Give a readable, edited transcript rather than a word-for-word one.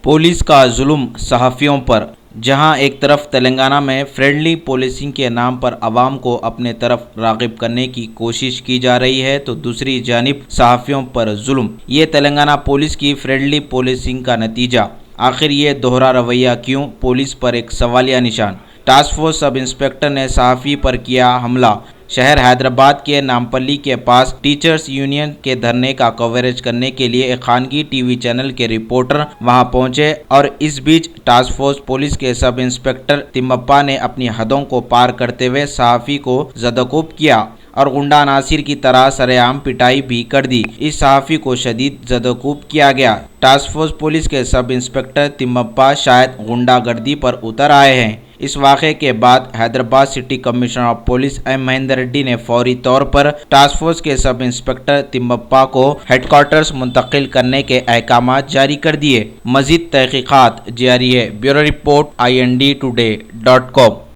Police का जुल्म सहाफ़ियों पर। जहां एक तरफ तेलंगाना में फ्रेंडली पुलिसिंग के नाम पर आवाम को अपने तरफ राग़िब करने की कोशिश की जा रही है, तो दूसरी जानिब सहाफ़ियों पर जुल्म। ये तेलंगाना पुलिस की फ्रेंडली पुलिसिंग का नतीजा। आखिर ये दोहरा रवैया क्यों? पुलिस पर एक सवालिया निशान। टास्क फोर्स सब इंस्पेक्टर ने सहाफ़ी पर किया हमला। शहर हैदराबाद के नामपल्ली के पास टीचर्स यूनियन के धरने का कवरेज करने के लिए एक खानगी टीवी चैनल के रिपोर्टर वहां पहुंचे और इस बीच टास्क फोर्स पुलिस के सब इंस्पेक्टर तिम्मप्पा ने अपनी हदों को पार करते हुए सहाफ़ी को ज़दकोब किया और गुंडा नासिर की तरह सरेआम पिटाई भी कर दी। इस सहाफ़ी को शदीद ज़दकोब किया गया। टास्क फोर्स पुलिस के सब इंस्पेक्टर तिम्मप्पा शायद गुंडागर्दी पर उतर आए हैं। इस वाक़े के बाद Hyderabad city commissioner of police M Mahender Reddy ने फौरी तौर पर टास्क फोर्स के सब इंस्पेक्टर तिम्मप्पा को हेडक्वार्टर्स मुंतकिल करने के अहकाम जारी कर दिए। मज़ीद तहक़ीक़ात जारी है। Bureau report IND today.com।